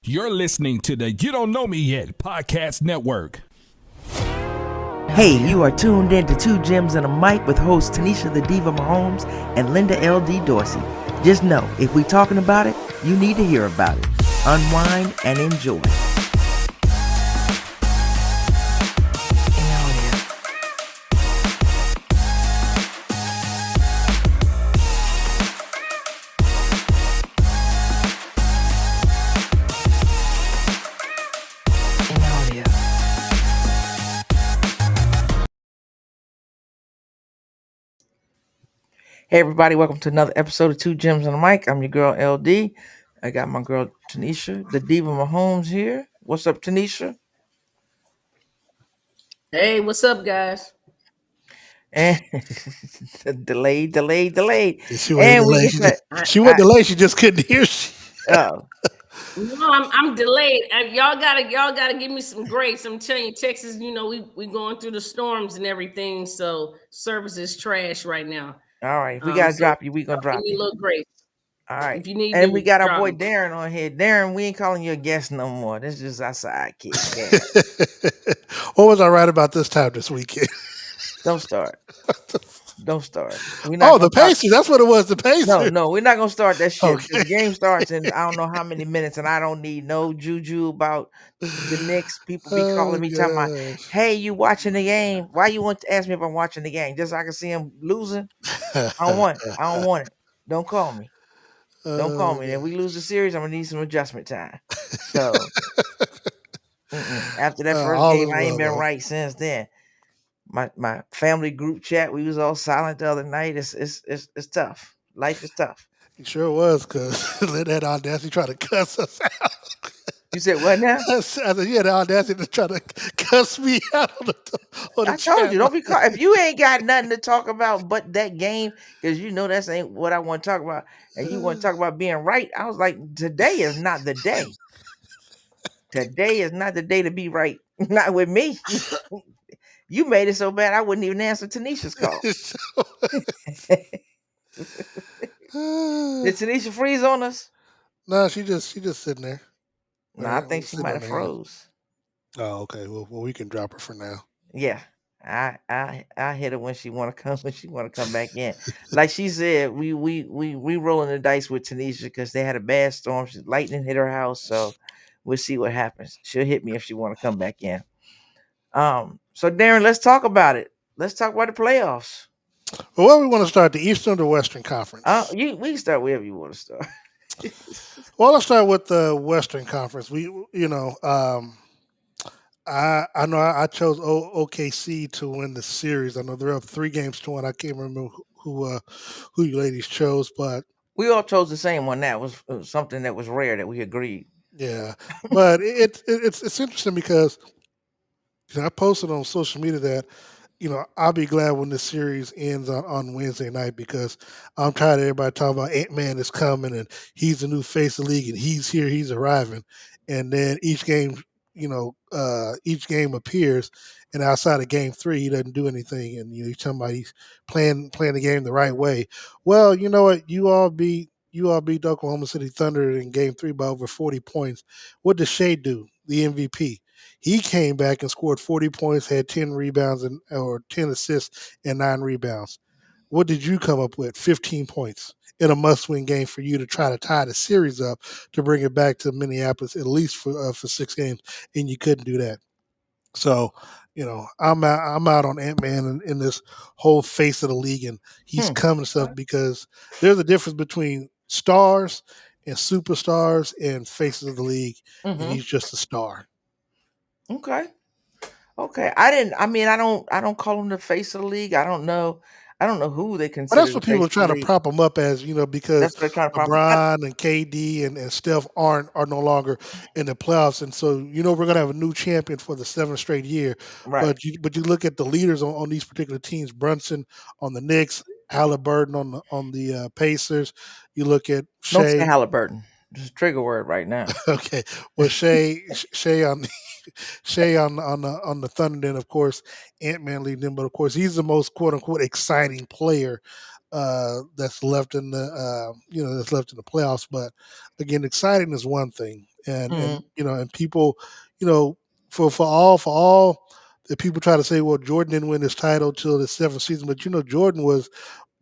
You're listening to the You Don't Know Me Yet podcast network. Hey, you are tuned in to Two Gems and a Mic with hosts Tanisha the Diva Mahomes and Linda L.D. Dorsey. Just know, if we talking about it, you need to hear about it. Unwind and enjoy. Hey everybody, welcome to another episode of Two Gems and a Mic. I'm your girl LD. I got my girl Tanisha, the Diva Mahomes here. What's up, Tanisha? Hey, what's up, guys? And delayed. She wasn't And we delayed. She wasn't delayed. She just couldn't hear. oh, No, I'm delayed. Y'all gotta give me some grace. I'm telling you, Texas. You know we going through the storms and everything, so service is trash right now. all right. If we gotta So drop you, we gonna y'all give drop me a you. little grace All right. if you need And we to got our drop boy me. Darren on here. Darren, we ain't calling you a guest no more. This is just our sidekick, Darren. What was I right about this time this weekend? Don't start. Don't start. We're not Oh, gonna the Pacers. That's what it was. The Pacers. No, we're not gonna start that shit. Okay. The game starts in I don't know how many minutes, and I don't need no juju about the Knicks. People be calling me talking about, gosh. "Hey, you watching the game? Why you want to ask me if I'm watching the game? Just so I can see him losing? I don't want it. I don't want it. Don't call me. Don't call me. If we lose the series, I'm gonna need some adjustment time. So after that first all game, is I ain't well, been though. right since then. My family group chat, we was all silent the other night. It's tough. Life is tough. He sure was, because let that audacity try to cuss us out. You said what now? I said, you had the audacity to try to cuss me out on the I told chat. you, don't be caught. If you ain't got nothing to talk about but that game, because you know that's ain't what I want to talk about, and you want to talk about being right, I was like, today is not the day. Today is not the day to be right. Not with me. You made it so bad I wouldn't even answer Tanisha's call. Did Tanisha freeze on us? No, she just sitting there. No, I think she Sitting might on have the hand. froze. Oh, okay. Well, we can drop her for now. Yeah. I hit her when she want to come back in. Like she said, we rolling the dice with Tanisha because they had a bad storm. Lightning hit her house, so we'll see what happens. She'll hit me if she want to come back in. So Darren, let's talk about it. Let's talk about the playoffs. Well, where we want to start, the Eastern or Western Conference? We can start wherever you want to start. Well, let's start with the Western Conference. I know I chose OKC to win the series. I know they're up 3-1. I can't remember who you ladies chose, but We all chose the same one. That was something that was rare that we agreed. yeah. But it's interesting because I posted on social media that I'll be glad when this series ends on Wednesday night, because I'm tired of everybody talking about Ant-Man is coming and he's the new face of the league and he's here, he's arriving. And then each game appears, and outside of game 3, he doesn't do anything. And you're talking about he's playing the game the right way. Well, you know what? You all beat the Oklahoma City Thunder in game 3 by over 40 points. What does Shea do? The MVP. He came back and scored 40 points, had 10 rebounds or 10 assists and 9 rebounds. What did you come up with? 15 points in a must-win game for you to try to tie the series up to bring it back to Minneapolis at least for 6 games, and you couldn't do that. So, I'm out on Ant-Man in this whole face of the league, and he's coming stuff, because there's a difference between stars and superstars and faces of the league, and he's just a star. Okay. I don't call him the face of the league. I don't know who they But consider that's the what people face are of the trying to league. prop him up as, because That's what they're trying to prop him. LeBron and KD and Steph are no longer in the playoffs, and so we're gonna have a new champion for the 7th straight year. Right. But you look at the leaders on these particular teams: Brunson on the Knicks, Halliburton on the Pacers. You look at Don't say Shea. Halliburton. Just a trigger word right now. Okay, well Shea on Shea on the Thunder, then of course Ant-Man leading them, but of course he's the most quote unquote exciting player that's left in the that's left in the playoffs. But again, exciting is one thing. and Mhm. and people, for all that people try to say, well, Jordan didn't win his title till the seventh season, but Jordan was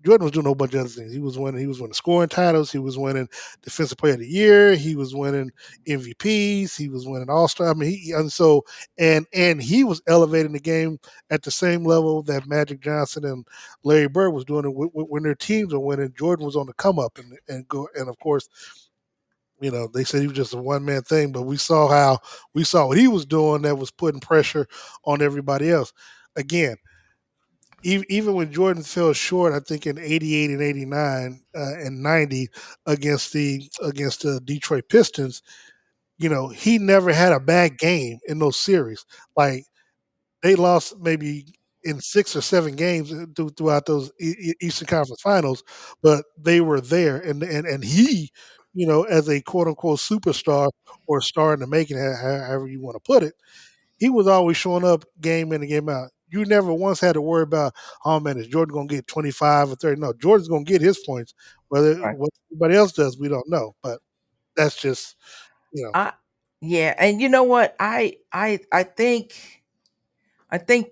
doing a whole bunch of other things. He was winning scoring titles. He was winning Defensive Player of the Year. He was winning MVPs. He was winning All Star. I mean, and he was elevating the game at the same level that Magic Johnson and Larry Bird was doing it when their teams were winning. Jordan was on the come up and of course, they said he was just a one man thing, but we saw what he was doing that was putting pressure on everybody else. Again, even when Jordan fell short, I think in '88 and '89 and '90 against the Detroit Pistons, he never had a bad game in those series. Like they lost maybe in 6 or 7 games throughout those Eastern Conference Finals, but they were there, and he, as a quote unquote superstar or star in the making, however you want to put it, he was always showing up game in and game out. You never once had to worry about, oh man, is Jordan going to get 25 or 30? No, Jordan's going to get his points. Whether Right. what everybody else does, we don't know. But that's just, you know, I Yeah, and you know what? I think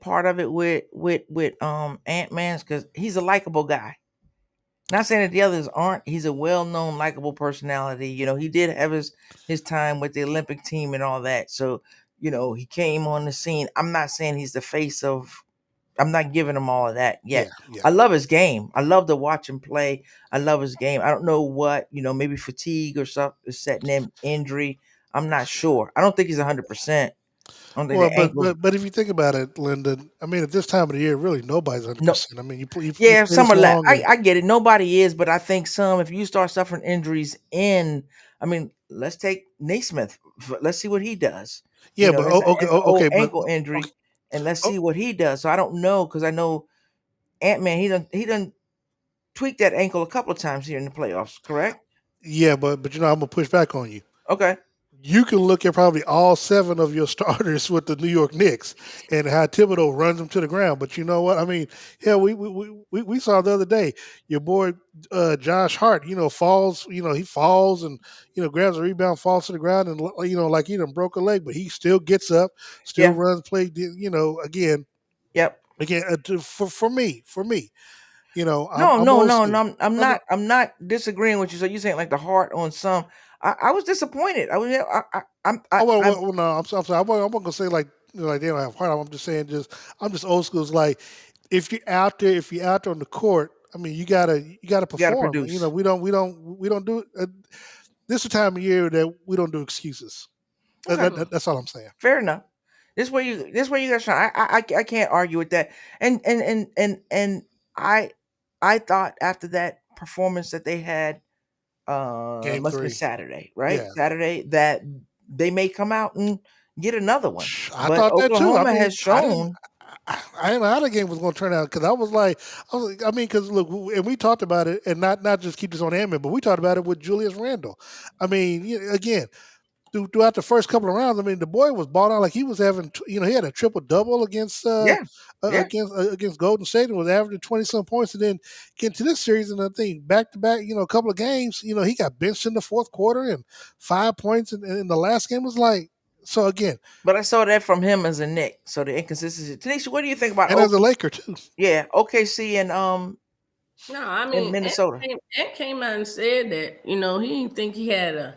part of it with Ant-Man's because he's a likable guy. Not saying that the others aren't. He's a well-known, likable personality. He did have his time with the Olympic team and all that. So, he came on the scene. I'm not saying he's the face of. I'm not giving him all of that yeah, yet. yeah. I love his game. I love to watch him play. I love his game. I don't know what, maybe fatigue or something is setting in, injury. I'm not sure. I don't think he's 100%. I don't think Well, the but ankles. but but if you think about it, Lyndon, I mean, at this time of the year, really nobody's No, 100%. I mean, you yeah, play some this are left. long, I, and I get it. Nobody is, but I think some. If you start suffering injuries I mean, let's take Naismith. Let's see what he does. yeah, but That's okay, an old okay, ankle okay, injury, and let's oh, see what he does. So I don't know because I know Ant-Man. He done tweaked that ankle a couple of times here in the playoffs. Correct? yeah, but I'm gonna push back on you. Okay. You can look at probably all 7 of your starters with the New York Knicks and how Thibodeau runs them to the ground. But you know what? I mean, hell, we saw the other day your boy Josh Hart, falls, he falls and grabs a rebound, falls to the ground, and like he done broke a leg, but he still gets up, still Yeah. runs, play. Again, Yep. for me, I'm, No, I'm no, old no, school. no. I'm No, no, not. I'm not disagreeing with you. So you saying like the heart on some. I was disappointed. I was. I'm. well, no, I'm sorry. I'm not gonna say like they don't have heart. I'm just saying, I'm just old school. It's like if you're out there on the court, I mean, you gotta You got to perform. produce. We don't do. This is the time of year that we don't do excuses. Okay. That's all I'm saying. Fair enough. This way you guys shine. I can't argue with that. And I I thought after that performance that they had, Game must have been 3, Saturday, right? yeah. Saturday that they may come out and get another one. I But thought that too. I Oklahoma mean, has I didn't. shown, I didn't know how the game was going to turn out because I mean, because look, and we talked about it, and not just keep this on Ant-Man, but we talked about it with Julius Randle. I mean, again, throughout the first couple of rounds, I mean, the boy was balling out like he was having, he had a triple double yeah, yeah. against Golden State and was averaging 20 some points, and then get to this series, and I think back to back, a couple of games, he got benched in the fourth quarter and 5 points, in the last game was like, so again, But I saw that from him as a Nick. So the inconsistency. Tanisha, what do you think about and as a Laker too. OKC No, I and mean, Minnesota? Ed came out and said that, he didn't think he had a.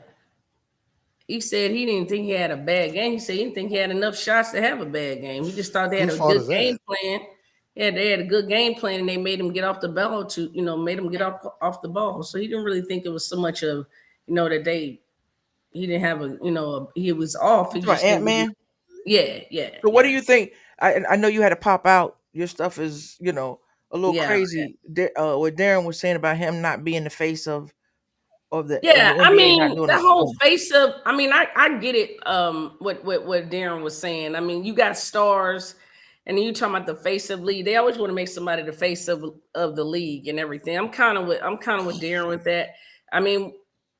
He said he didn't think he had a bad game. He said he didn't think he had enough shots to have a bad game. He just thought they had Whose a fault good is that? game plan. Yeah, they had a good game plan, and they made him get off the ball made him get off the ball. So he didn't really think it was so much of, that he didn't have he was off. He You talking about just Ant didn't get, Man? yeah, yeah, So what do yeah, you think? I know you had to pop out. Your stuff is, a little yeah. crazy. What Darren was saying about him not being the face of the Yeah, I NBA, not mean, doing the his whole thing. face of, I mean, I get it, what Darren was saying. I mean, you got stars, and then you talking about the face of league. They always want to make somebody the face of the league and everything. I'm kind of with Darren with that. I mean,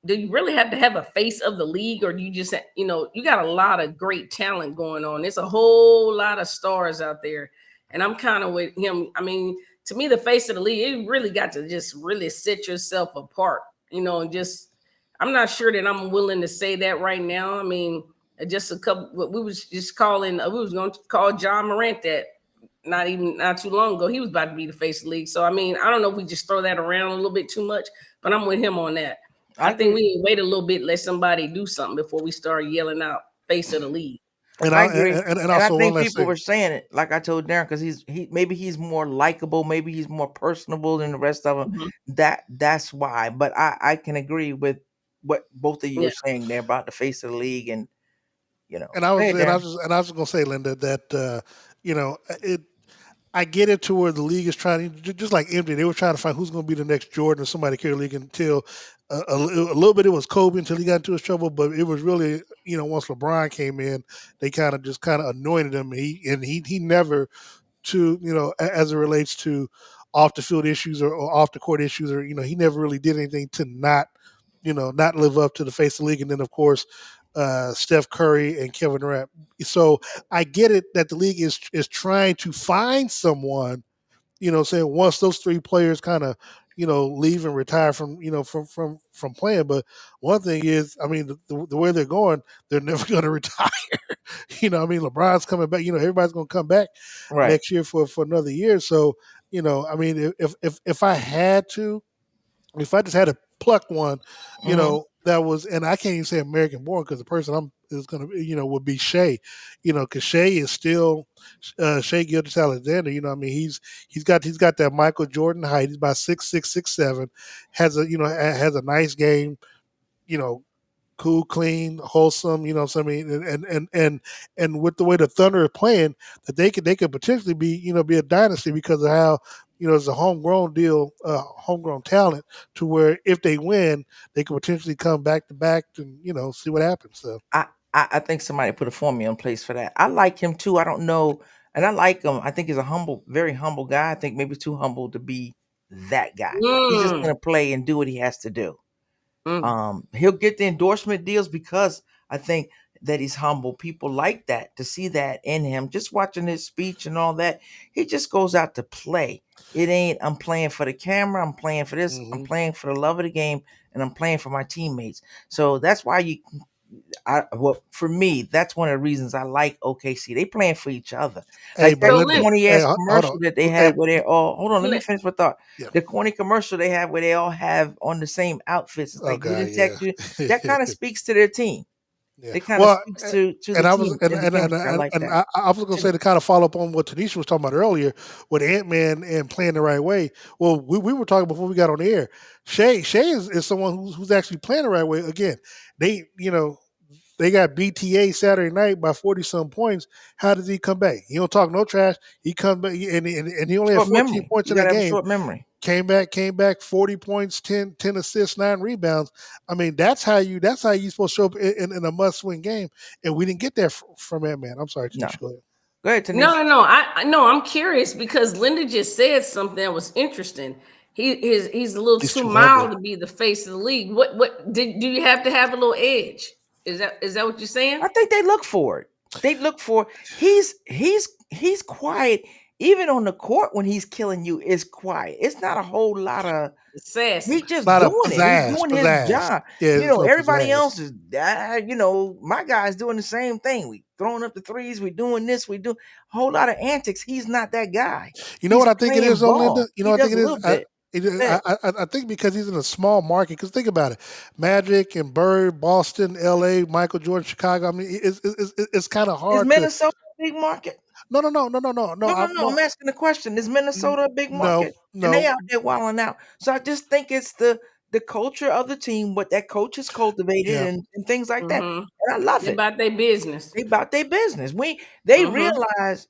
do you really have to have a face of the league, or do you just, you got a lot of great talent going on. There's a whole lot of stars out there, and I'm kind of with him. I mean, to me, the face of the league, you really got to just really set yourself apart, and just I'm not sure that I'm willing to say that right now. I mean, just a couple. We was just calling. We was going to call John Morant that not too long ago. He was about to be the face of the league. So I mean, I don't know if we just throw that around a little bit too much, but I'm with him on that. I think we need to wait a little bit, let somebody do something before we start yelling out face of the league. And I agree, and I also one think last people thing. were saying it, like I told Darren, because maybe he's more likable, maybe he's more personable than the rest of them. Mm-hmm. That's why. But I can agree with what both of you Yeah. are saying there about the face of the league, and And Go ahead, Darren. I was gonna say, Linda, that it. I get it to where the league is trying to, just like MJ, they were trying to find who's going to be the next Jordan or somebody carry the league until a little bit it was Kobe until he got into his trouble, but it was really, once LeBron came in, they kind of anointed him. He never, to as it relates to off the field issues or off the court issues, or he never really did anything to not live up to the face of the league. And then of course Steph Curry and Kevin Durant. So I get it that the league is trying to find someone, saying once those three players kind of leave and retire from from playing. But one thing is, I mean, the way they're going, they're never going to retire. I mean, LeBron's coming back. Everybody's going to come back Right. next year for another year. So I mean, if I had to, if I just had to pluck one, Hmm. that was, and I can't even say American born because the person I'm is going to, would be Shea, because Shea is still Shea Gildas Alexander. I mean, he's got that Michael Jordan height. He's about 6'6", 6'7", has a nice game, you know, cool, clean, wholesome. You know what I mean? And with the way the Thunder are playing, that they could potentially be be a dynasty because of how it's a homegrown deal, homegrown talent, to where if they win, they could potentially come back to back and see what happens. So I think somebody put a formula in place for that. I like him too. I don't know, and I like him. I think he's a humble, very humble guy. I think maybe too humble to be that guy. He's just Mm, gonna play and do what he has to do. mm. He'll get the endorsement deals because I think that he's humble. People like that, to see that in him. Just watching his speech and all that, he just goes out to play. It ain't I'm playing for the camera, I'm playing for this, I'm hmm playing for the love of the game, and I'm playing for my teammates. So that's why for me, that's one of the reasons I like OKC. They playing for each other. hey, Like but that So Linda, Lynn, corny hey, ass hold commercial on, that they hey, have where they're all hold on, let me Lynn, finish my thought. yeah, The corny commercial they have where they all have on the same outfits. It's oh like we god, didn't yeah. text you. That kind of speaks to their team. Yeah. It kind of Well, speaks to the and I was team and the chemistry. I like that. I was going to say, to kind of follow up on what Tanisha was talking about earlier with Ant Man and playing the right way. Well, we were talking before we got on the air. Shay is someone who's actually playing the right way. Again, they they got BTA Saturday night by 40 some points. How does he come back? He don't talk no trash. He comes back and he only had Short 14 memory. points You in that gotta have a game. short memory. Came back, 40 points, 10 assists, 9 rebounds. I mean, that's how you supposed to show up in a must win game. And we didn't get that from that man. I'm sorry, No. Tanisha. Go ahead. Go ahead, no, Tanisha. no, no. I no, I'm curious because Linda just said something that was interesting. He's a little He's too too humble. mild to be the face of the league. What do you have to have a little edge? Is that what you're saying? I think they look for it. They look for he's quiet. Even on the court when he's killing you, is quiet. It's not a whole lot of It's sassy. He just A lot of doing it. He's doing his pizzazz. job. Yeah, there's no Everybody pizzazz. else is, my guy's doing the same thing. We throwing up the threes. We doing this. We do a whole lot of antics. He's not that guy. You know He's what I think it is, playing though, Linda? ball. You know He what I think does a it is? little bit. But I think because he's in a small market. Because think about it, Magic and Bird, Boston, L.A., Michael Jordan, Chicago. I mean, it's kind of is hard to. Minnesota a big market? No. No. I'm asking the question. Is Minnesota a big No, market? And they no. out there wilding out. So I just think it's the culture of the team, what that coach has cultivated Yeah, and things like that. Mm-hmm. And I love They're it. about their business. They about their business. They Mm-hmm. realize,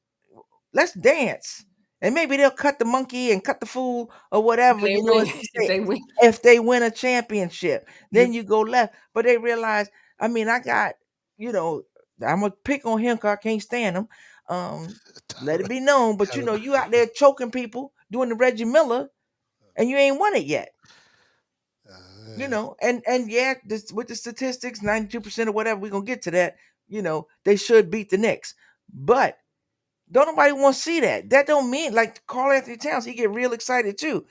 let's dance. And maybe they'll cut the monkey and cut the fool or If whatever, they as win, they if say. they win. If they win a championship, you then you go left. But they realize, I mean, I got, you know, I'm gonna pick on him because I can't stand him. Um, Let it be known. But you out there choking people, doing the Reggie Miller, and you ain't won it yet. And yeah, with the statistics, 92% or whatever, we're gonna get to that. They should beat the Knicks. But don't nobody want to see that. That don't mean, like Carl Anthony Towns, he get real excited too.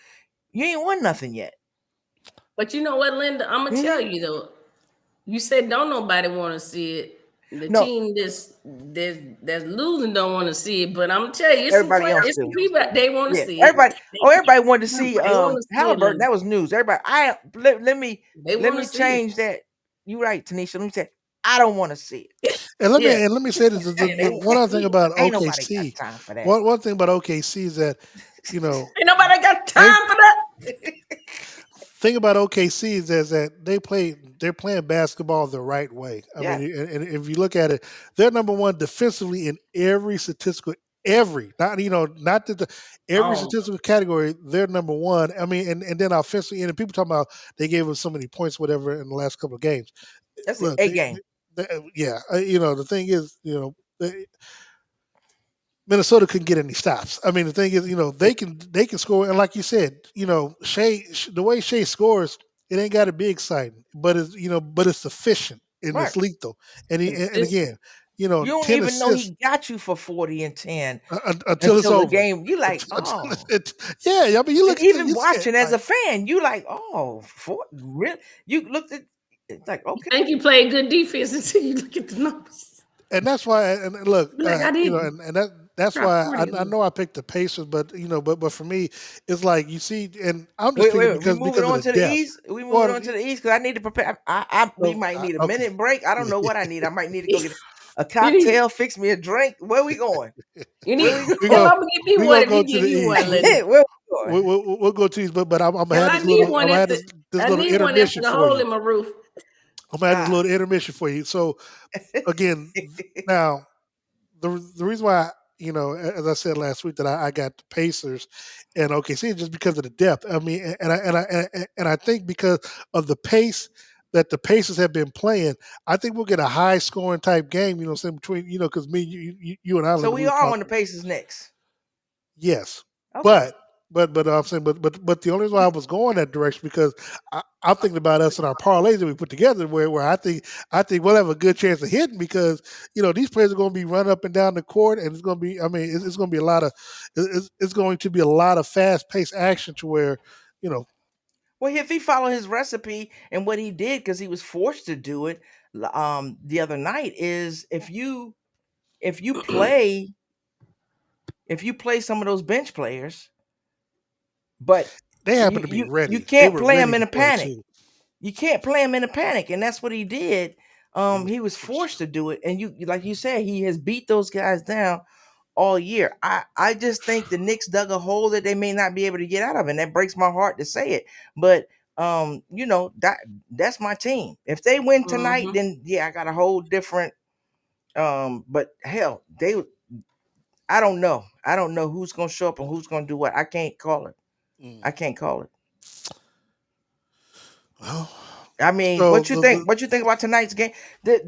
You ain't won nothing yet. But you know what, Linda? I'm gonna tell you though. You said don't nobody want to see it. The No, team that's losing don't want to see it. But I'm gonna tell you, it's some everybody players, else it's some do. people that they want to Yeah, see it. everybody. Oh, everybody wanted to see They want to see it, Halliburton. Linda. That was news. Everybody. Let me They want to see it. change that. You right, Tanisha. Let me say I don't want to see it. And Yeah, let me say this: yeah, they the want one to other thing see it. about Ain't nobody got OKC, time for that. one thing about OKC is that, you know, Ain't nobody got they time for that. thing about OKC is that they're playing basketball the right way. I mean, Yeah. and if you look at it, they're number one defensively in every statistical, not that every Oh, statistical category. They're number one. I mean, and then offensively, and people talking about they gave us so many points, whatever, in the last couple of games. That's Look, a game. yeah, the thing is, Minnesota couldn't get any stops. I mean, the thing is, they can score, and like you said, the way Shea scores, it ain't got to be exciting, but it's efficient and Right. it's lethal. And and it's again, You don't 10 even know assists he got you for 40 and 10 until it's until the over. game. You like, Until oh. yeah, I mean, you And look at even you see it watching as like, a fan, you like, oh, for real. You looked at it's like, you okay. think you play good defense until you look at the numbers. and that's why. And look, Be like, I didn't and that's drop why 40 I on them. know I picked the Pacers, but but for me, it's like you see, and I'm just Wait, picking wait. We moving because of on the to the depth. East. We moving Well, on to the East because I need to prepare. We might need a okay. minute break. I don't know what I need. I might need to go get a You need, cocktail, fix me a drink. Where we going? you Where need. we we Tell go Mama get me we one gonna if he go to give the you east. one, Linda. going? Where we going? We'll go to these, but I'm gonna Tell have I this need little I'm one gonna at have the. this I little need one after intermission the for hole you. in my roof. I'm gonna have this Ah. little intermission for you. So again, now the reason why as I said last week that I got the Pacers and OKC is just because of the depth. I mean, and I think because of the pace that the Pacers have been playing, I think we'll get a high scoring type game. You know, what I'm saying between because me, you and I, So Linda, we we were are on talking. the Pacers next. Yes, Okay. but I'm saying, but the only reason why I was going that direction because I'm thinking about us and our parlays that we put together, where I think we'll have a good chance of hitting because these players are going to be running up and down the court, and it's going to be, I mean, it's going to be a lot of it's going to be a lot of fast paced action to where you know Well, if he followed his recipe and what he did because he was forced to do it, the other night is if you play if you play some of those bench players, but they happen to be you ready. They can't were play ready them in to a play panic. too. You can't play him in a panic, and that's what he did. They were He was forced. forced to do it, and you like you said, he has beat those guys down all year. I just think the Knicks dug a hole that they may not be able to get out of, and that breaks my heart to say it. But that's my team. If they win tonight, Mm-hmm. then yeah, I got a whole different. But hell, I don't know. I don't know who's gonna show up and who's gonna do what. I can't call it. Mm. I can't call it. Well, I mean, so what you think? What you think about tonight's game? They're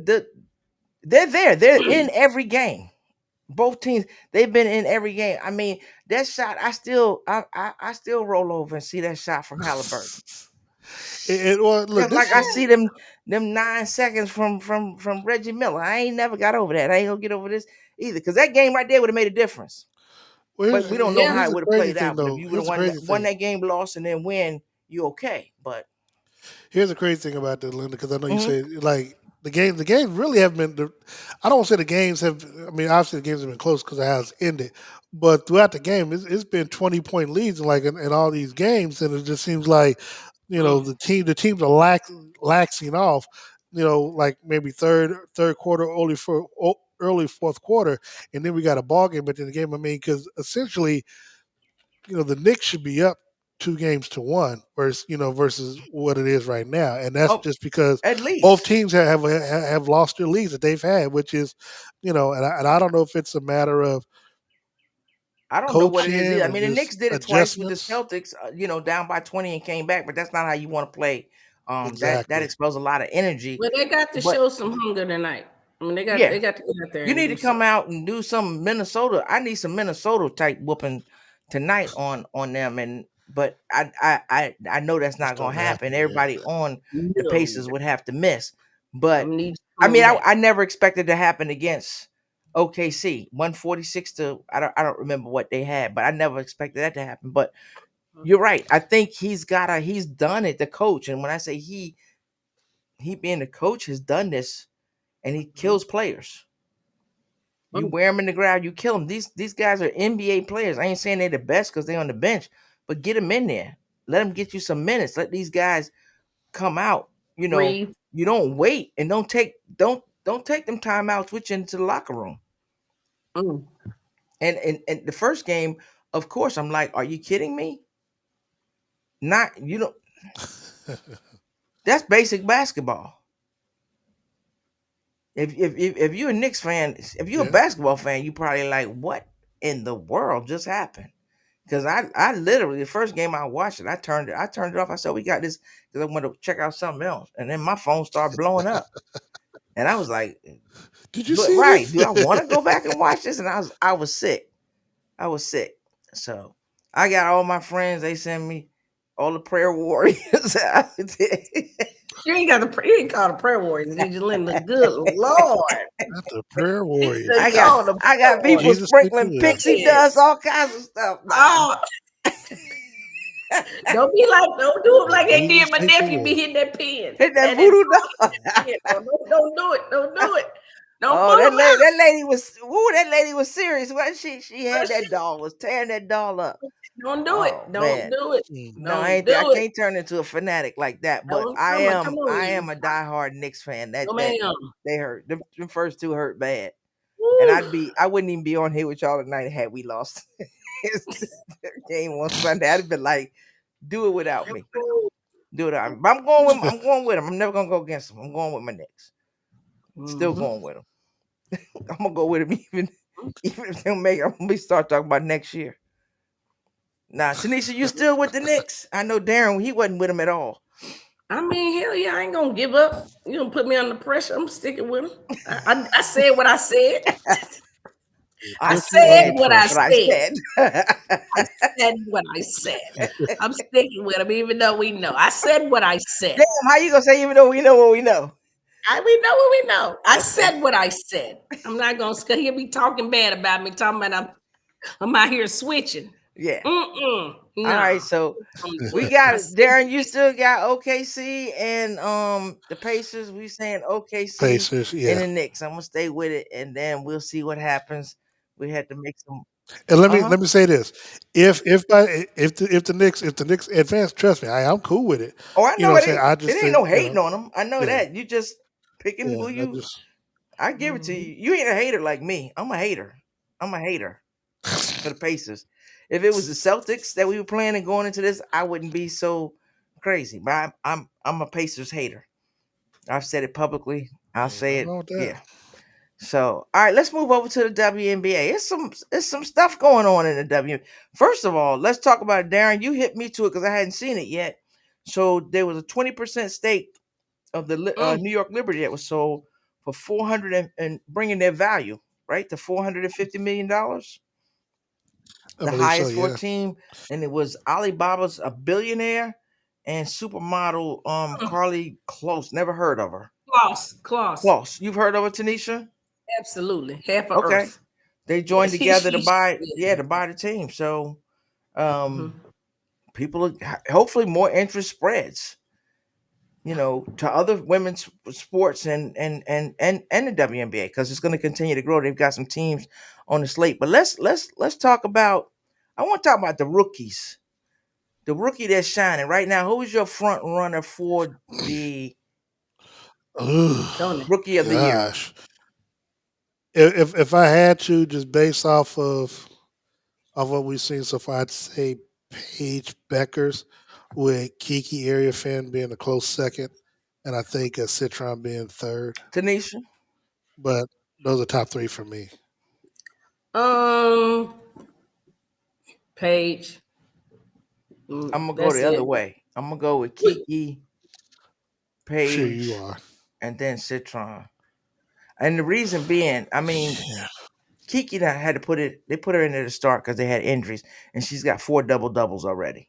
there. They're in every game. Both teams, they've been in every game. I mean, that shot, I still roll over and see that shot from Halliburton. well, look, Just this like I is see them 9 seconds from Reggie Miller. I ain't never got over that. I ain't gonna get over this either. Because that game right there would have made a difference. well, But we don't know Yeah. how here's it the would have crazy played thing out. But if though. you would Here's have the crazy won thing. that game, lost, and then win, you okay. But Here's the crazy thing about that, Linda, because I know you mhm. say like the games really have been. I don't want to say the games have. I mean, obviously the games have been close because of how it's ended, but throughout the game, it's been 20-point leads like in all these games, and it just seems like Mm. the teams are laxing off. Like maybe third quarter, early fourth quarter, and then we got a ball game at the end of the game. I mean, because essentially the Knicks should be up 2 games to 1 versus what it is right now, and that's Oh, just because at both least. teams have lost their leads that they've had, which is, and I don't know if it's a matter of I don't know what it is coaching either. I or mean, the just Knicks did it twice with the adjustments. Celtics, down by 20 and came back, but that's not how you want to play. That Exactly. expels a lot of energy. Well, they got to But show some hunger tonight. I mean, yeah, they got to get out there you and need do to come something. out and do some Minnesota. I need some Minnesota type whooping tonight on them. And but I know that's It's not gonna starting to happen. happen. Yeah. Everybody on the No, Pacers would have to miss. I'm But gonna need you I mean, coming back. I never expected to happen against OKC 146 to I don't remember what they had, but I never expected that to happen. But You're right. I think he's done it, the coach. And when I say he being the coach has done this, and he kills players. You Mm. wear them in the ground, you kill them. These guys are NBA players. I ain't saying they're the best because they're on the bench, but get them in there. Let them get you some minutes. Let these guys come out. Breathe. You don't wait and don't take them timeouts with you into the locker room. Mm. And the first game, of course, I'm like, are you kidding me? Not you know That's basic basketball. If you're a Knicks fan, if you're a Yeah. basketball fan, you probably like, what in the world just happened? Because I literally, the first game I watched it, I turned it off. I said, we got this, because I wanted to check out something else, and then my phone started blowing up, and I was like, Did you but see right, this? do I want to go back and watch this? And I was sick. I was sick. So I got all my friends. They send me all the prayer warriors out there. You ain't called a prayer warrior. You just letting the good Lord. Not the prayer He warriors. said called a I prayer got warrior. people Jesus knew sprinkling too. Yeah. pixie Yeah. dust, all kinds of stuff. Nah. Oh, don't do it like they Jesus did my take the nephew be wheel. hitting that pen. Hit that That voodoo doll. pen. Don't do it. Don't do it. Don't Oh, pull them out. that lady was serious. Well, she had that doll, was tearing that doll up. Don't do it. Oh Don't man. do it. Mm. No, Don't I do it. can't turn into a fanatic like that. But Don't come on, I you. am a diehard Knicks fan. No, That ma'am. they hurt. The first two hurt bad. And Woo. I wouldn't even be on here with y'all tonight had we lost the game on Sunday. I'd have been like, do it without me. Do it without me. But I'm going with them. I'm never gonna go against them. I'm going with my Knicks. Still Mhm. going with them. I'm gonna go with them even if they don't make it. I'm gonna start talking about next year. Nah, Tanisha, you still with the Knicks? I know Darren, he wasn't with them at all. I mean, hell yeah, I ain't gonna give up. You don't put me under pressure. I'm sticking with him. I said what I said. I Put you said under what I What I pressure. said. said. I said what I said. I'm sticking with him, even though we know. I said what I said. Damn, how you gonna say even though we know what we know? We know what we know. I Okay. said what I said. I'm not gonna. He'll be talking bad about me, talking about I'm out here switching. Yeah. Mm-mm. All right, No. so Don't do we it. got I it. said Darren, you still got OKC and the Pacers. We saying OKC Pacers. and Yeah. the Knicks. I'm gonna stay with it, and then we'll see what happens. We had to make some. And Uh-huh. let me say this: if the Knicks advance, trust me, I'm cool with it. Oh, I You know know what it I'm saying? ain't. I It just ain't think no hating on them. I know yeah, that. You just picking yeah. who I you. just I give it to you. You ain't a hater like me. I'm a hater. I'm a hater for the Pacers. If it was the Celtics that we were playing and going into this, I wouldn't be so crazy. But I'm a Pacers hater. I've said it publicly. I'll ain't say nothing it. wrong with that. Yeah. So, all right, let's move over to the WNBA. It's some stuff going on in the W. First of all, let's talk about it, Darren. You hit me to it because I hadn't seen it yet. So there was a 20% stake of the mm, New York Liberty that was sold for 400 and bringing their value right to $450 million, I the believe so. highest for a Yeah. team. And it was Alibaba's a billionaire and supermodel mm. Carly Close. Never heard of her. Claus. Close. You've heard of her, Tanisha? Absolutely. Half of Okay. Earth. They Yeah, joined together to buy, yeah. yeah, to buy the team. So um Mhm. people hopefully more interest spreads, to other women's sports and the WNBA, because it's going to continue to grow. They've got some teams on the slate. But let's talk about, I want to talk about the rookies. The rookie that's shining right now. Who is your front runner for the Don't Ugh, it? rookie of the year? gosh, if I had to just based off what we've seen so far, I'd say Paige Bueckers, with Kiki Iriafen being a close second, and I think Citron being third. Tanisha? But those are top three for me. Um, Page. I'm gonna go That's the it. other way. I'm gonna go with Wait, Kiki, Sure, you Paige, are. and then Citron. And the reason being, I mean, Yeah. Kiki had to they put her in there to start because they had injuries, and she's got 4 doubles already.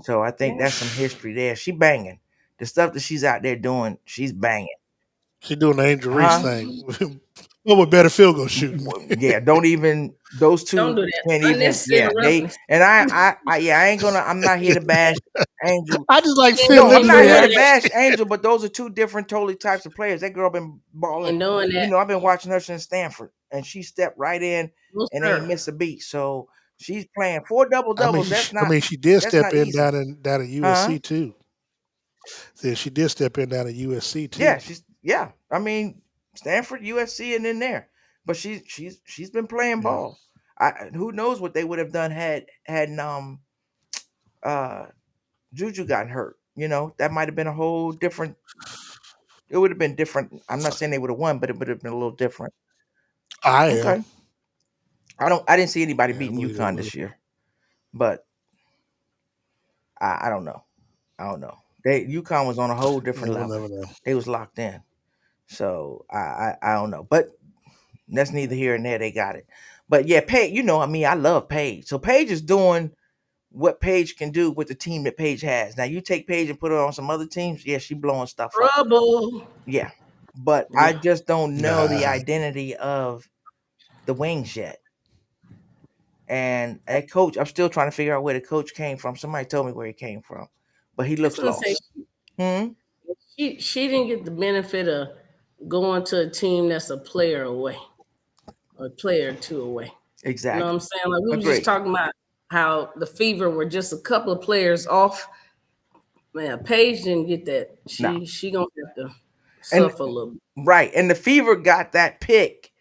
So I think yeah. that's some history there. She banging. The stuff that she's out there doing, she's banging. She doing the Angel Reese Huh? Mhm. thing. Well, with better field goal shooting. Yeah, don't even those Don't two do that. can't even. Unnecessary Yeah, they roughness. and yeah, I ain't gonna. I'm not here to bash Angel. I just like Ain't, seeing No, I'm Linda's ain't not doing here to that. reaction. bash Angel, but those are two different, totally types of players. That girl been balling. Ain't doing You that. know, I've been watching her since Stanford, and she stepped right in No, and ain't sir. miss a beat. So she's playing 4 doubles. She did That's step not in easy, down at huh? USC too. She did step in down at USC Yeah, too. yeah. I mean, Stanford, USC, and in there, but she's been playing Yeah. ball. Who knows what they would have done had uh Juju gotten hurt. You know, that might have been a whole different. It would have been different. I'm not saying they would have won, but it would have been a little different. I am. Okay. I didn't see anybody Yeah, I beating believe they UConn would. this year, but I don't know. I don't know. UConn was on a whole Yeah, different we'll level. never know. They was locked in. So I don't know. But that's neither here and there. They got it. But yeah, Paige, you know, I mean, I love Paige. So Paige is doing what Paige can do with the team that Paige has. Now you take Paige and put her on some other teams, yeah, she blowing stuff up. Trouble. Yeah. But I Yeah. just don't know the Nah. identity of the wings yet. And that coach, I'm still trying to figure out where the coach came from. Somebody told me where he came from, but he I was looks gonna say lost. Hmm. she didn't get the benefit of going to a team that's a player away, a player or two away. You know what I'm Exactly. saying? Like we were just Agree. talking about how the Fever were just a couple of players off. Man, Paige didn't get that. No. She gonna have to And suffer a little bit. right. And the Fever got that pick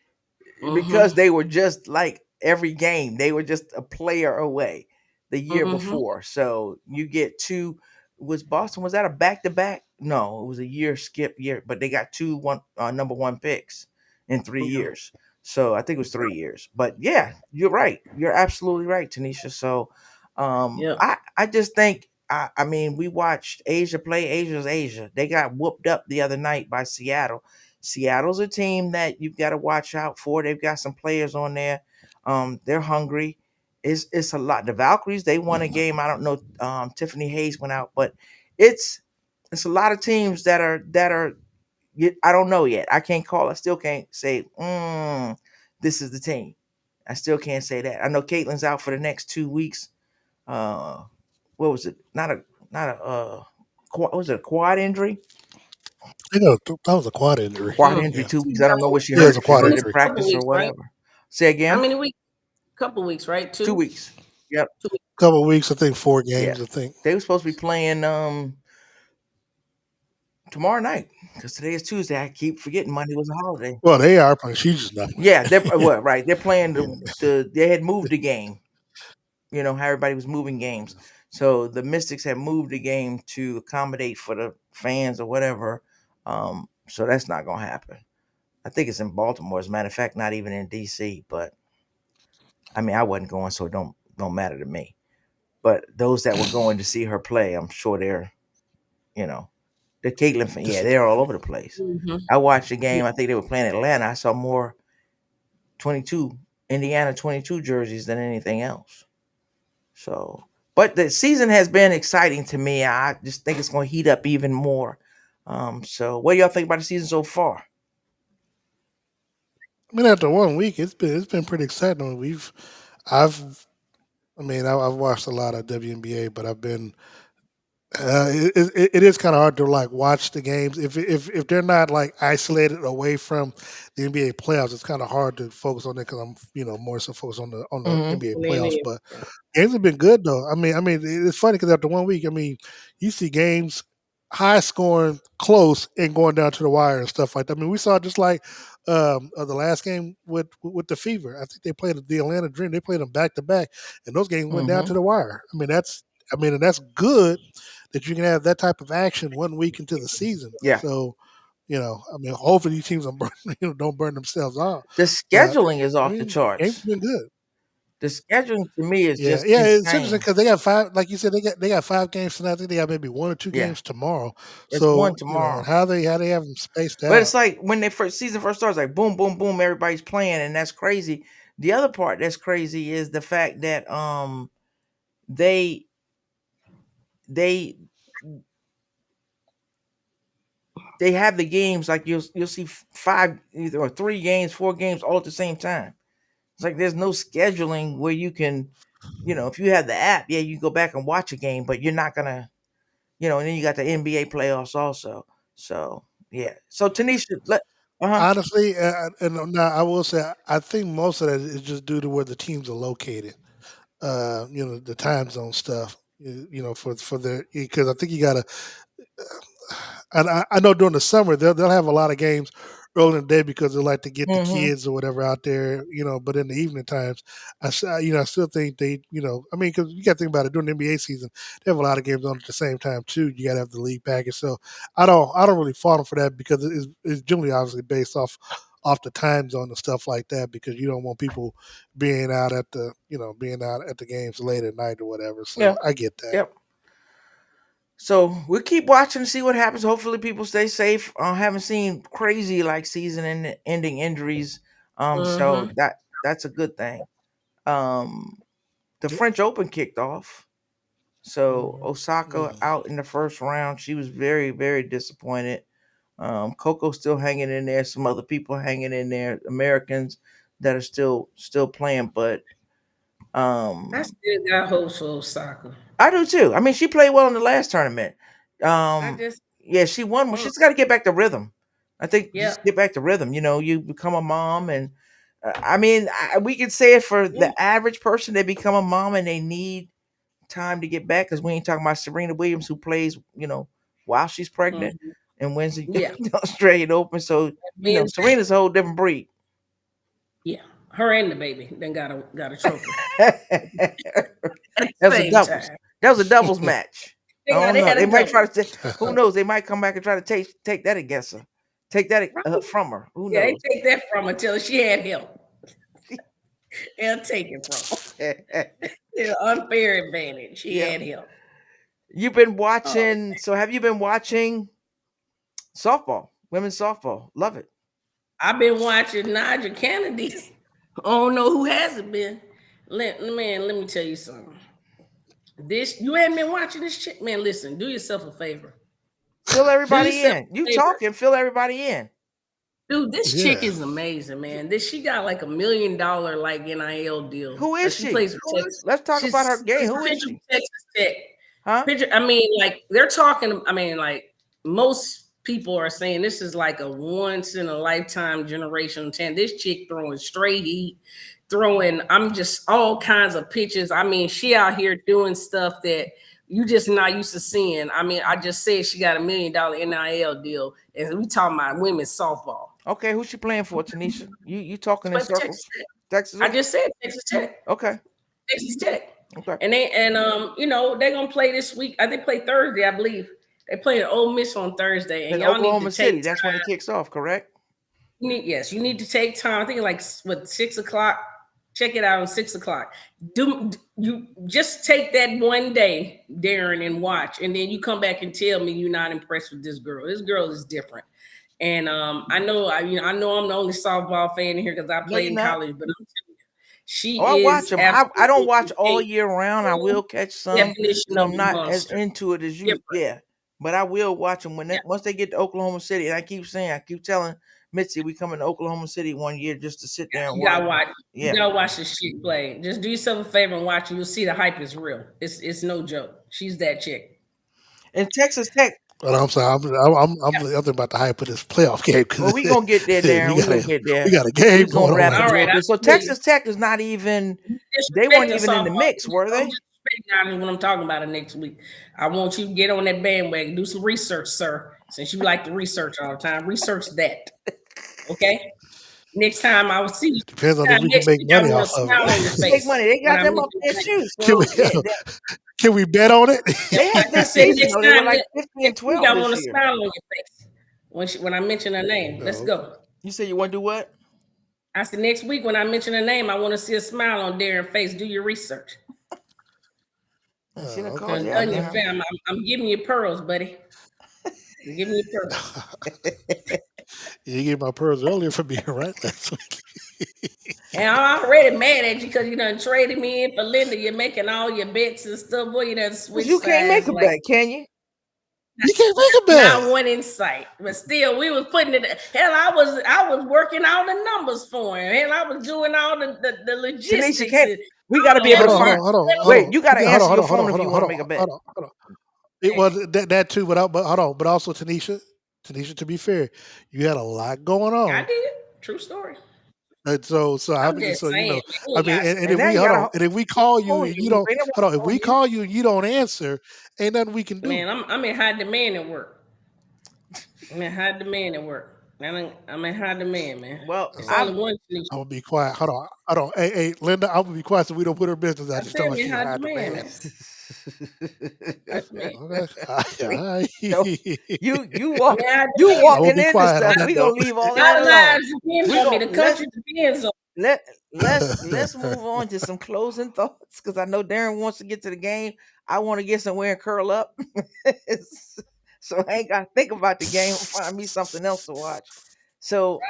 because Mm-hmm. they were just like every game. They were just a player away the year Mm-hmm. before. So you get two. Was Boston, was that a back to back? No, it was a year skip year, but they got two number one picks in 3 years. So I think it was 3 years. But yeah, you're right. You're absolutely right, Tanisha. So Yeah. I just think I mean, we watched Asia play. Asia's Asia. They got whooped up the other night by Seattle. Seattle's a team that you've got to watch out for. They've got some players on there. They're hungry. It's a lot. The Valkyries, they won a game. I don't know. Tiffany Hayes went out, but it's it's a lot of teams that are. I don't know yet. I can't call. I still can't say. This is the team. I still can't say that. I know Caitlin's out for the next 2 weeks. Uh, what was it? Not a was it a quad injury? You know, that was a quad injury. Quad Mm. injury Yeah. 2 weeks. I don't know what she Yeah, it's hurt. a If she quad hurt It's in injury. a couple practice or weeks, right? whatever. Say How again. many weeks? Couple weeks, right? 2 weeks. Yep. 2 weeks. Couple of weeks, I think 4 Yeah. games. I think. They were supposed to be playing tomorrow night because today is Tuesday. I keep forgetting Monday was a holiday. Well, they are playing. She's just not Yeah, they're playing. what right. They're playing they had moved the game. You know how everybody was moving games. So the Mystics had moved the game to accommodate for the fans or whatever. So that's not gonna happen. I think it's in Baltimore. As a matter of fact, not even in DC. But I mean, I wasn't going, so it don't matter to me. But those that were going to see her play, I'm sure they're you know the Caitlin fan. Yeah, Just, they're all over the place. Mm-hmm. I watched the Yeah. game. I think they were playing Atlanta. I saw more 22 Indiana 22 jerseys than anything else. So, but the season has been exciting to me. I just think it's going to heat up even more. So what do y'all think about the season so far? I mean, after 1 week, it's been pretty exciting. I've, I've watched a lot of WNBA, but I've been it is kind of hard to like watch the games if they're not like isolated away from the NBA playoffs. It's kind of hard to focus on it because I'm more so focused on the Hmm. NBA playoffs. Maybe. But games have been good though. It's funny because after 1 week, you see games high scoring, close, and going down to the wire and stuff like that. I mean, we saw just like the last game with the Fever. I think they played the Atlanta Dream. They played them back to back, and those games went down Hmm. to the wire. And that's good that you can have that type of action 1 week into the season. Yeah, So, hopefully these teams don't burn, don't burn themselves out. the But scheduling is off the games charts. have been good. The scheduling to me is Yeah, just yeah, it's interesting insane. because they got five, like you said, they got 5 games tonight. I think they got maybe 1 or 2 Yeah, games tomorrow. it's one So and tomorrow. how they have them spaced But out. it's like when they first season first starts, like boom, boom, boom, everybody's playing, and that's crazy. The other part that's crazy is the fact that they they they have the games like you'll see 5 or 3 games, 4 games all at the same time. It's like there's no scheduling where you can, if you have the app, yeah, you go back and watch a game, but you're not gonna, and then you got the NBA playoffs also. So yeah. So Tanisha, uh-huh. Honestly, and now I will say, I think most of that is just due to where the teams are located. The time zone stuff. For their, because I think you gotta. And I know during the summer they'll have a lot of games early in the day because they like to get the Mm-hmm. kids or whatever out there. But in the evening times, I still think they, I mean, because you got to think about it, during the NBA season, they have a lot of games on at the same time too. You got to have the league package. So I don't really fault them for that, because it's generally obviously based off the time zone and stuff like that, because you don't want people being out at the games late at night or whatever. Yeah. So I get that. Yep. So we'll keep watching to see what happens. Hopefully, people stay safe. Haven't seen crazy like season-ending injuries. So that's a good thing. The French Open kicked off. So Osaka out in the first round. She was very, very disappointed. Coco's still hanging in there. Some other people hanging in there. Americans that are still playing, but I still got hopes for Osaka. I do too. I mean, she played well in the last tournament. I just Yeah, she won. She's got to get back to rhythm. I think Yeah. just get back to rhythm. You become a mom, and I mean, we can say it for the average person. They become a mom and they need time to get back, because we ain't talking about Serena Williams, who plays, while she's pregnant and wins the Yeah. Australian Open. So Serena's a whole different breed. Yeah, her and the baby then got a trophy. That was a doubles. That was a doubles match. I don't know. They might try to. Who knows? They might come back and try to take that against her. Take that from her. Who knows? Yeah, they take that from her till she had help. They'll take it from her. It's an unfair advantage. She had help. You've been watching. So have you been watching softball? Women's softball. Love it. I've been watching Nigel Kennedy. I don't know who hasn't been. Let me tell you something. You haven't been watching this shit, man. Listen, do yourself a favor. Fill everybody in. You talking? Fill everybody in. Dude, this chick is amazing, man. She got like $1 million like NIL deal. Who is she? Plays for Texas. Let's talk about her game. Who is she? Texas Tech. Huh? I mean, like they're talking. I mean, like most people are saying this is like a once in a lifetime generational talent. This chick throwing straight heat, I'm just all kinds of pitches. I mean, she out here doing stuff that you just not used to seeing. I mean, I just said she got $1 million NIL deal, and we talking about women's softball. Okay, who's she playing for, Tanisha? You talking in circles? Texas. I just said Texas Tech. Okay. Texas Tech. Okay. And they're gonna play this week. I think play Thursday, I believe. They play at Ole Miss on Thursday, and y'all Oklahoma need to City. That's when it kicks off, correct? You need to take time. I think like 6 o'clock. Check it out on 6 o'clock. You just take that one day, Darren, and watch, and then you come back and tell me you're not impressed with this girl. This girl is different. And I know I'm the only softball fan in here because I played in college, but I'm telling you, she is. I watch them. I don't watch all year round. I will catch some. I'm not as into it as you. Yeah, but I will watch them once they get to Oklahoma City. And I keep telling Mitzi, we coming to Oklahoma City one year just to sit there and watch. You gotta watch this chick play. Just do yourself a favor and watch it. You'll see the hype is real. It's no joke. She's that chick. And Texas Tech. But I'm sorry, I'm thinking about the hype of this playoff game. Well, we gonna get there, Darren. We gonna get there. We got a game going on. All right. So Texas Tech is not even. They weren't even in the mix, were they? When I'm talking about it next week, I want you to get on that bandwagon, do some research, sir. Since you like to research all the time, research that. Okay. Next time I will see you. Depends on if we can make money off of it. Make money. They got them up there too. Can we bet on it? They had this season. They were like 50 and 12. I want a smile on your face when I mention her name. Let's go. You said you want to do what? I said next week when I mention her name, I want to see a smile on Darren's face. Do your research. Okay. I'm giving you pearls, buddy. I'm giving you pearls. You gave my pearls earlier for being right last week. And I'm already mad at you because you done traded me in for Linda. You're making all your bets and stuff. Boy, you done switched. You can't make a bet, can you? You can't make it bad. Not one in sight, but still, we was putting it. Hell, I was working all the numbers for him. Hell, I was doing all the logistics. Tanisha, we got to be able to find. Hold on. Wait, you got to Okay, answer your phone if you want to make a bet. Hold on. It was that too, but hold on. But also, Tanisha, to be fair, you had a lot going on. I did. True story. And so I I'm mean, just so saying, you know, man, I mean, and if now we you hold gotta on, and if we call you hold and you. you don't Ain't nobody hold on, if we calling you. call you and you don't answer, ain't nothing we can do. man, I'm in high demand at work. I'm in high demand at work. I'm in high demand, man. Well, It's I'm only one I'm gonna be quiet. Hold on. Hey, Linda, I'm gonna be quiet so we don't put her business out. I She's said talking I'm about in she's high high demand, demand. man. High demand. Okay. no, you I walking be into quiet on stuff. that We gonna note. leave all that Our alone. lives depend We on me. gonna The country depends on let's move on to some closing thoughts because I know Darren wants to get to the game. I want to get somewhere and curl up, so I ain't gotta think about the game. Find me something else to watch. So,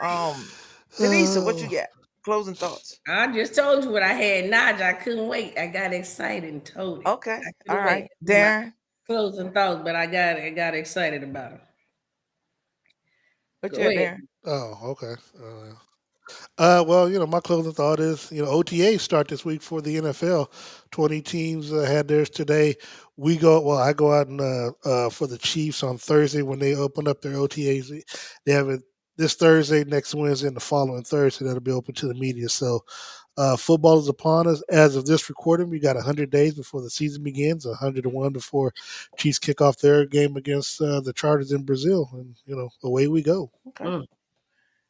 Denisa, what you got? Closing thoughts. I just told you what I had. Naj, I couldn't wait. I got excited and told it. Okay, I all couldn't right, wait. My Darren, closing thoughts, but I got excited about it. what Go you got, ahead. Darren? Oh, okay. Well, you know, my closing thought is, you know, OTAs start this week for the NFL. 20 teams had theirs today. I go out and for the Chiefs on Thursday when they open up their OTAs. They have it this Thursday, next Wednesday, and the following Thursday. That'll be open to the media. So football is upon us. As of this recording, we got 100 days before the season begins, 101 before Chiefs kick off their game against the Chargers in Brazil. And, you know, away we go. Okay.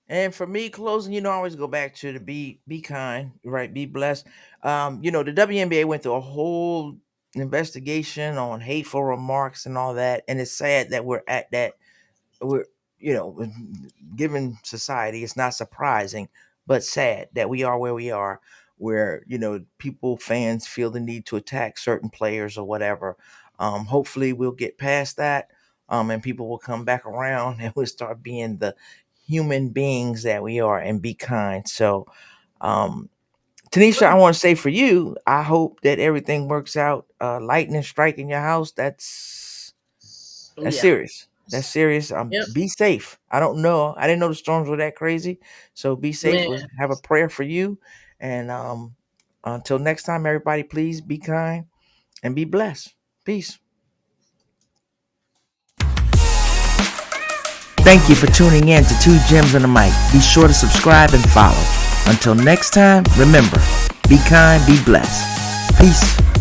And for me, closing, I always go back to the be kind, right? Be blessed. The WNBA went through a whole investigation on hateful remarks and all that, and it's sad that we're at that. We're, given society, it's not surprising, but sad that we are where we are, where fans feel the need to attack certain players or whatever. Hopefully, we'll get past that, and people will come back around, and we'll start being the human beings that we are and be kind. So, Tanisha, I want to say for you, I hope that everything works out. Lightning strike in your house, that's Yeah. serious. That's serious. Yep. Be safe. I don't know. I didn't know the storms were that crazy. So be safe. Man. We'll have a prayer for you. And until next time, everybody, please be kind and be blessed. Peace. Thank you for tuning in to Two Gems on the Mic. Be sure to subscribe and follow. Until next time, remember, be kind, be blessed. Peace.